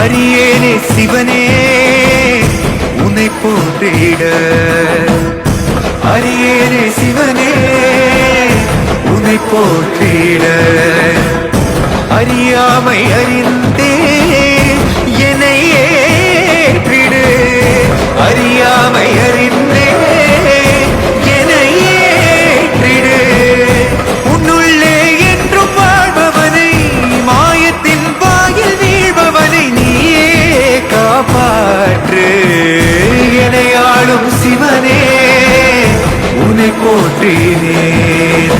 அரியேனே சிவனே உன்னை போற்றிட, அரியேனே சிவனே உன்னை போற்றிட, அறியாமை அறிந்தே என்னை ஏற்றிடு, அறியாமை அறிந்தே என்னை ஏற்றிடு, உன்னுள்ளே என்றும் வாழ்பவனை, மாயத்தின் வாயில் வீழ்பவனை நீயே காப்பாற்று, என்னை ஆளும் சிவனே உன்னை போற்றினேன்.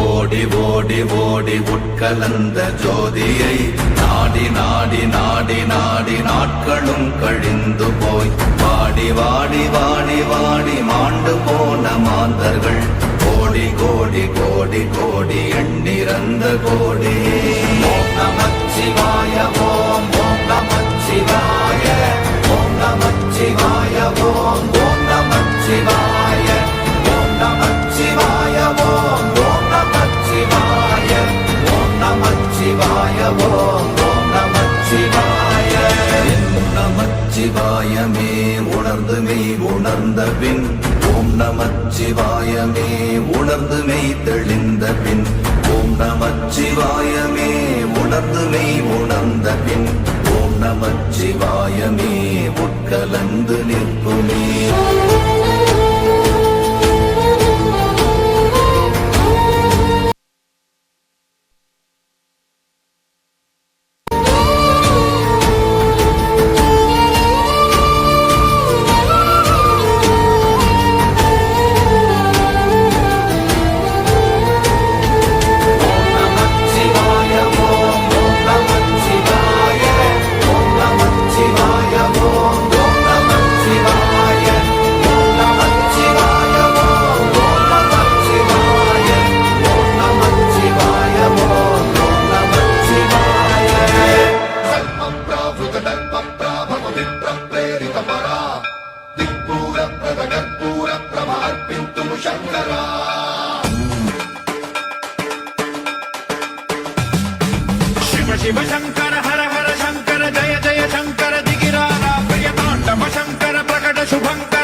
ஓடி ஓடி ஓடி உட்கலந்த ஜோதியை நாடி நாடி நாடி நாடி நாட்களும் கழிந்து போய் வாடி வாடி வாடி வாடி மாண்டு போன மாந்தர்கள் கோடி கோடி கோடி கோடி எண்ணிறந்த கோடி. ஓம் நமச்சிவாய ஓம் ஓம் நமச்சிவாய ஓம் நமச்சிவாய ஓம் ஓம் நமச்சிவாய ஓம் நமச்சிவாய ஓம் ஓம் நமச்சிவாய ஓம் நமச்சிவாய ஓம் ஓம் நமச்சிவாய. நமச்சிவாயமே உணர்ந்து மெய் உணர்ந்த பின் ஓம் நமச்சிவாயமே உணர்ந்து மெய் தெளிந்த பின் ஓம் நமச்சிவாயமே உணர்ந்து மெய் உணர்ந்த பின் ஓம் நமச்சிவாயமே உட்கலந்து நிற்குமே. शिव शंकर हर हर शंकर जय जय शंकर दिगिरारा प्रिय तांडव शंकर प्रकट शुभंकर.